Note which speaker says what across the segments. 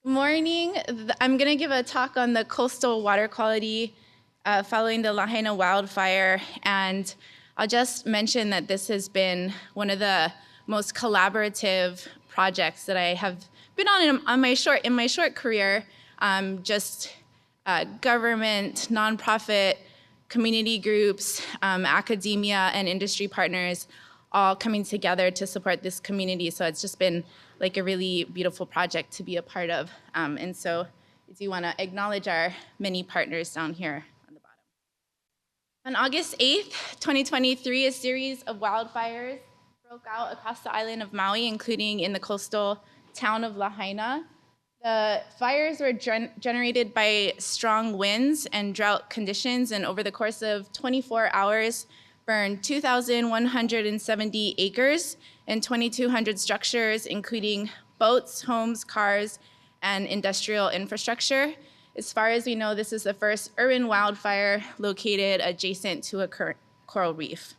Speaker 1: Morning. I'm going to give a talk on the coastal water quality following the Lahaina wildfire. And I'll just mention that this has been one of the most collaborative projects that I have been on in my short career. Government, nonprofit, community groups, academia, and industry partners all coming together to support this community. So it's just been like a really beautiful project to be a part of. And so I do want to acknowledge our many partners down here on the bottom. On August 8th, 2023, a series of wildfires broke out across the island of Maui, including in the coastal town of Lahaina. The fires were generated by strong winds and drought conditions, and over the course of 24 hours, burned 2,170 acres and 2,200 structures, including boats, homes, cars, and industrial infrastructure. As far as we know, this is the first urban wildfire located adjacent to a coral reef.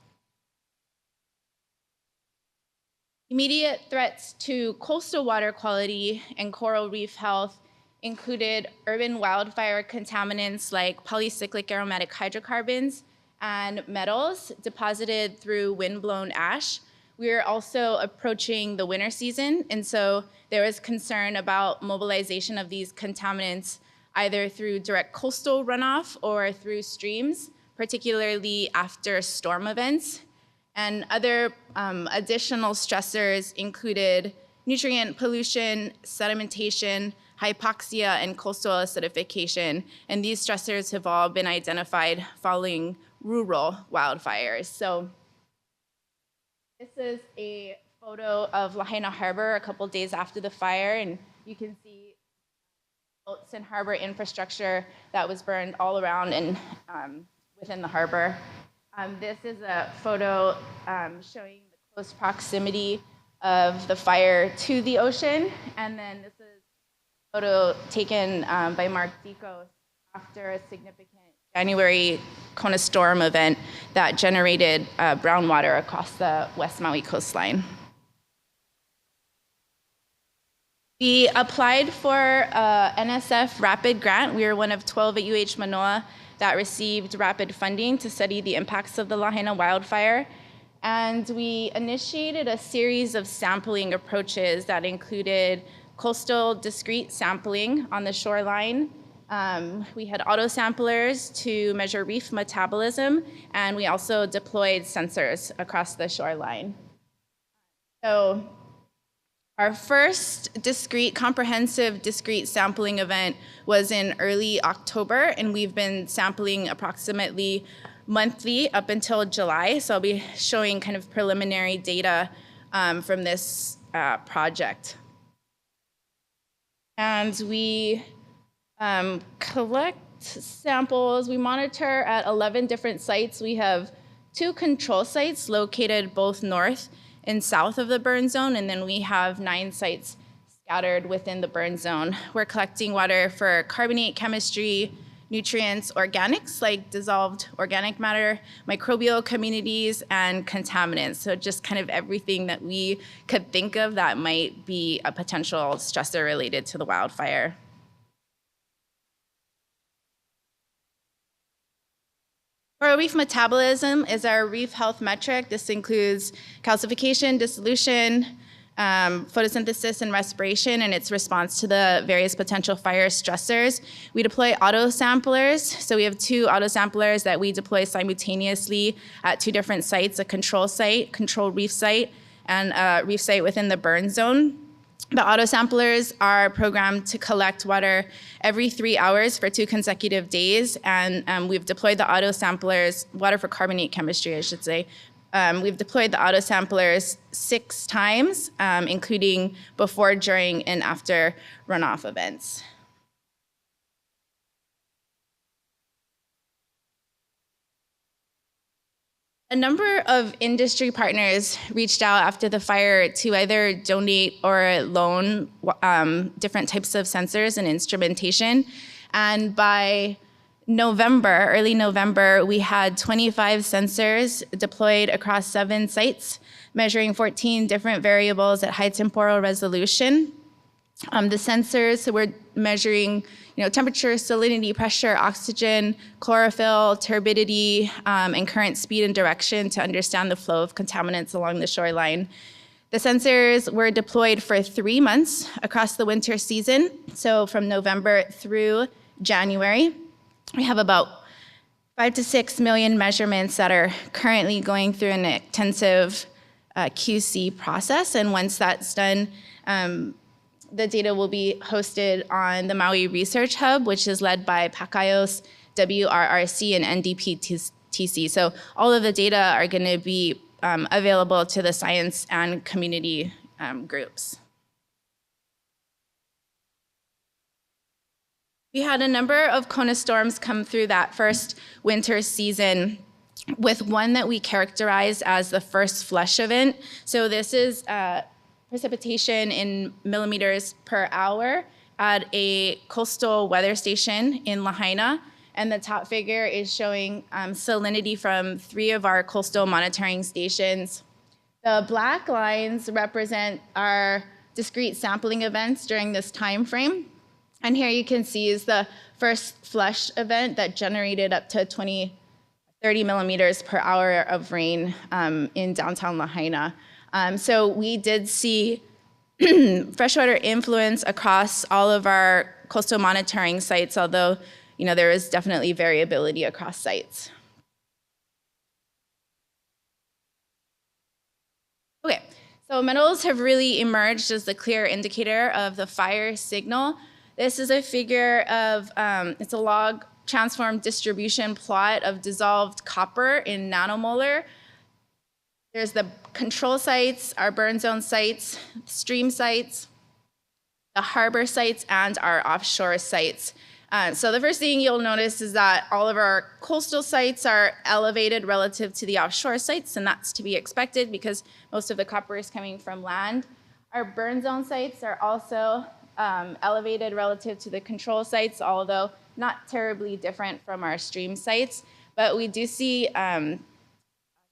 Speaker 1: Immediate threats to coastal water quality and coral reef health included urban wildfire contaminants like polycyclic aromatic hydrocarbons and metals deposited through wind-blown ash. We are also approaching the winter season, and so there is concern about mobilization of these contaminants either through direct coastal runoff or through streams, particularly after storm events. And other additional stressors included nutrient pollution, sedimentation, hypoxia, and coastal acidification. And these stressors have all been identified following rural wildfires. So this is a photo of Lahaina Harbor a couple days after the fire, and you can see boats and harbor infrastructure that was burned all around and within the harbor. This is a photo showing the close proximity of the fire to the ocean, and then this is a photo taken by Mark Dicos after a significant January Kona storm event that generated brown water across the West Maui coastline. We applied for NSF Rapid Grant. We were one of 12 at UH Mānoa that received rapid funding to study the impacts of the Lahaina wildfire. And we initiated a series of sampling approaches that included coastal discrete sampling on the shoreline. We had auto-samplers to measure reef metabolism, and we also deployed sensors across the shoreline. So our first comprehensive discrete sampling event was in early October, and we've been sampling approximately monthly up until July. So I'll be showing kind of preliminary data from this project. And we collect samples. We monitor at 11 different sites. We have 2 control sites located both north and south of the burn zone, and then we have 9 sites scattered within the burn zone. We're collecting water for carbonate chemistry, nutrients, organics like dissolved organic matter, microbial communities, and contaminants. So just kind of everything that we could think of that might be a potential stressor related to the wildfire. Coral reef metabolism is our reef health metric. This includes calcification, dissolution, photosynthesis, and respiration, and its response to the various potential fire stressors. We deploy auto-samplers. So we have 2 auto-samplers that we deploy simultaneously at 2 different sites, a control reef site, and a reef site within the burn zone. The auto-samplers are programmed to collect water every 3 hours for 2 consecutive days, and we've deployed the auto-samplers, water for carbonate chemistry, I should say. We've deployed the auto-samplers 6 times, including before, during, and after runoff events. A number of industry partners reached out after the fire to either donate or loan different types of sensors and instrumentation. And by early November, we had 25 sensors deployed across 7 sites, measuring 14 different variables at high temporal resolution. The sensors, so we're measuring temperature, salinity, pressure, oxygen, chlorophyll, turbidity, and current speed and direction to understand the flow of contaminants along the shoreline. The sensors were deployed for 3 months across the winter season, so from November through January. We have about 5 to 6 million measurements that are currently going through an intensive QC process, and once that's done, the data will be hosted on the Maui Research Hub, which is led by PACAIOS, WRRC, and NDPTC. So all of the data are going to be available to the science and community groups. We had a number of Kona storms come through that first winter season, with one that we characterized as the first flush event. So this is precipitation in millimeters per hour at a coastal weather station in Lahaina. And the top figure is showing salinity from 3 of our coastal monitoring stations. The black lines represent our discrete sampling events during this time frame. And here you can see is the first flush event that generated up to 30 millimeters per hour of rain in downtown Lahaina. So we did see freshwater influence across all of our coastal monitoring sites, although there is definitely variability across sites. Okay, so metals have really emerged as the clear indicator of the fire signal. This is a figure of, it's a log transform distribution plot of dissolved copper in nanomolar. There's the control sites, our burn zone sites, stream sites, the harbor sites, and our offshore sites. So the first thing you'll notice is that all of our coastal sites are elevated relative to the offshore sites, and that's to be expected because most of the copper is coming from land. Our burn zone sites are also elevated relative to the control sites, although not terribly different from our stream sites. But we do see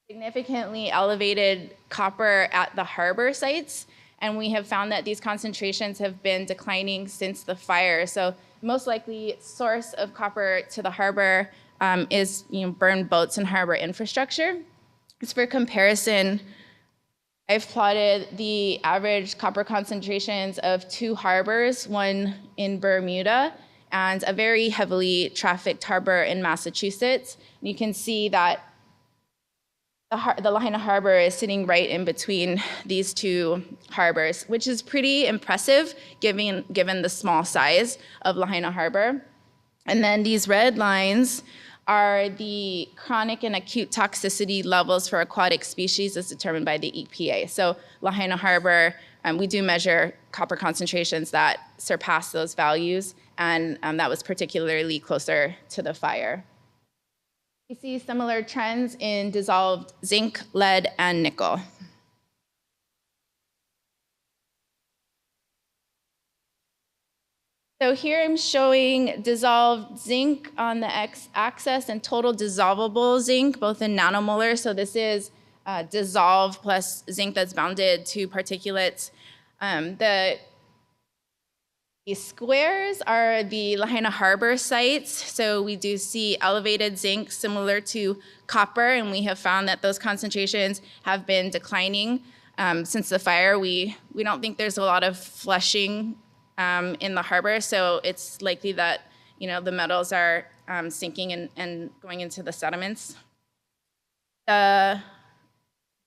Speaker 1: significantly elevated copper at the harbor sites, and we have found that these concentrations have been declining since the fire. So most likely source of copper to the harbor is burned boats and harbor infrastructure. As for comparison, I've plotted the average copper concentrations of 2 harbors, one in Bermuda and a very heavily trafficked harbor in Massachusetts. And you can see that the Lahaina harbor is sitting right in between these 2 harbors, which is pretty impressive given the small size of Lahaina harbor. And then these red lines are the chronic and acute toxicity levels for aquatic species as determined by the EPA. So Lahaina harbor, we do measure copper concentrations that surpass those values, and that was particularly closer to the fire. We see similar trends in dissolved zinc, lead, and nickel. So here I'm showing dissolved zinc on the x-axis and total dissolvable zinc, both in nanomolar. So this is dissolved plus zinc that's bounded to particulates. These squares are the Lahaina harbor sites. So we do see elevated zinc similar to copper, and we have found that those concentrations have been declining since the fire. We don't think there's a lot of flushing in the harbor, so it's likely that the metals are sinking and going into the sediments. The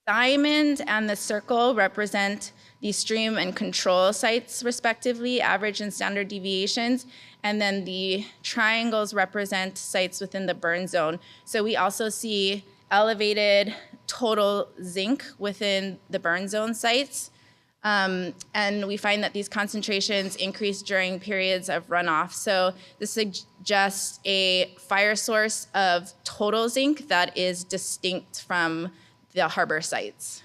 Speaker 1: diamond and the circle represent the stream and control sites respectively, average and standard deviations, and then the triangles represent sites within the burn zone. So we also see elevated total zinc within the burn zone sites. And we find that these concentrations increase during periods of runoff. So this suggests a fire source of total zinc that is distinct from the harbor sites.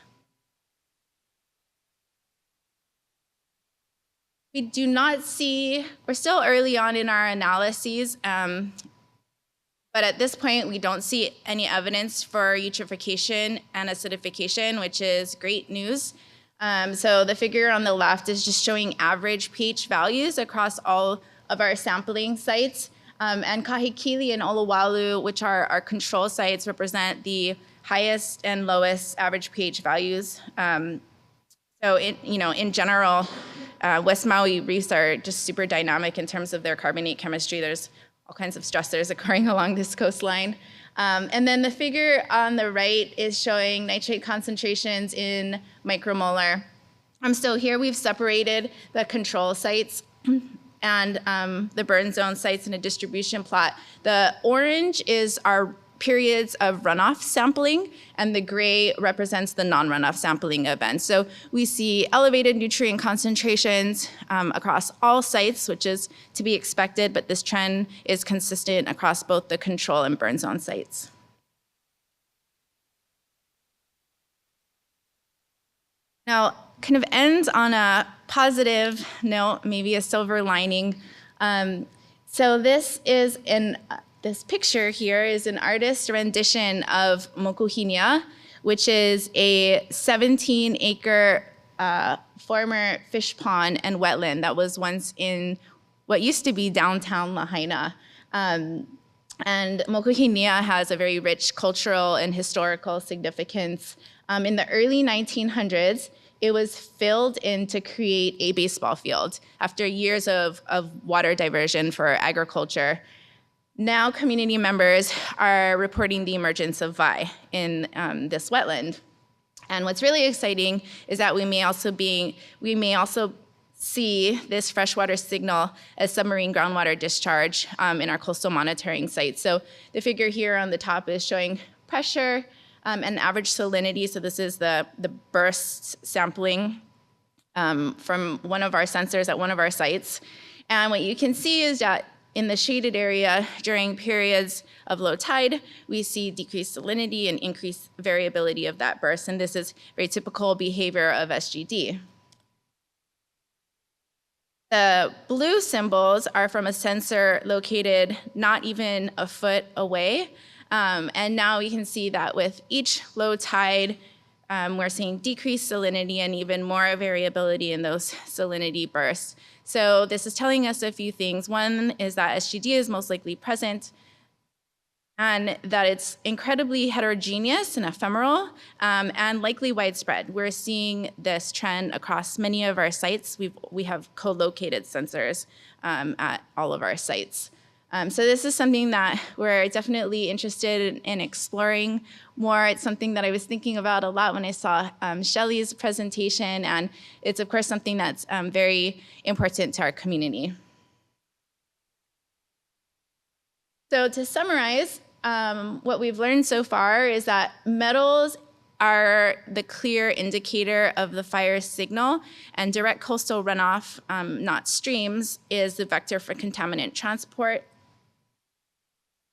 Speaker 1: We do not see, we're still early on in our analyses, but at this point we don't see any eutrophication and acidification, which is great news. So the figure on the left is just showing average pH values across all of our sampling sites. And Kahekili and Olowalu, which are our control sites, represent the highest and lowest average pH values. So in general, West Maui reefs are just super dynamic in terms of their carbonate chemistry. There's all kinds of stressors occurring along this coastline. And then the figure on the right is showing nitrate concentrations in micromolar. So here we've separated the control sites and the burn zone sites in a distribution plot. The orange is our periods of runoff sampling, and the gray represents the non-runoff sampling events. So we see elevated nutrient concentrations across all sites, which is to be expected, but this trend is consistent across both the control and burn zone sites. Now, kind of ends on a positive note, maybe a silver lining. So this picture here is an artist's rendition of Mokuhinia, which is a 17-acre former fish pond and wetland that was once in what used to be downtown Lahaina. And Mokuhinia has a very rich cultural and historical significance. In the early 1900s, it was filled in to create a baseball field after years of water diversion for agriculture. Now community members are reporting the emergence of vi in this wetland. And what's really exciting is that we may also see this freshwater signal as submarine groundwater discharge in our coastal monitoring sites. So the figure here on the top is showing pressure and average salinity. So this is the burst sampling from one of our sensors at one of our sites. And what you can see is that in the shaded area, during periods of low tide, we see decreased salinity and increased variability of that burst, and this is very typical behavior of SGD. The blue symbols are from a sensor located not even a foot away, and now we can see that with each low tide, we're seeing decreased salinity and even more variability in those salinity bursts. So this is telling us a few things. One is that SGD is most likely present and that it's incredibly heterogeneous and ephemeral and likely widespread. We're seeing this trend across many of our sites. We have co-located sensors at all of our sites. So this is something that we're definitely interested in exploring more. It's something that I was thinking about a lot when I saw Shelley's presentation, and it's of course something that's very important to our community. So to summarize, what we've learned so far is that metals are the clear indicator of the fire signal, and direct coastal runoff, not streams, is the vector for contaminant transport.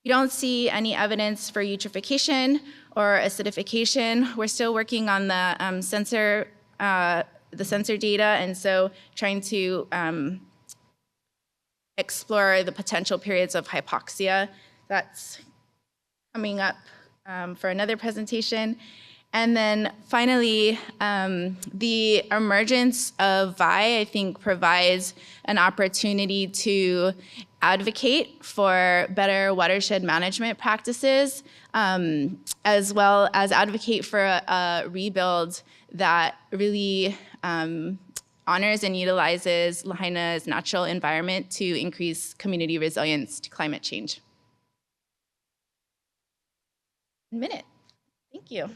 Speaker 1: We don't see any evidence for eutrophication or acidification. We're still working on the sensor data, and so trying to explore the potential periods of hypoxia. That's coming up for another presentation. And then finally, the emergence of vi, I think, provides an opportunity to advocate for better watershed management practices, as well as advocate for a rebuild that really honors and utilizes Lahaina's natural environment to increase community resilience to climate change. 1 minute. Thank you.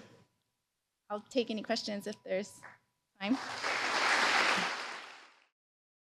Speaker 1: I'll take any questions if there's time.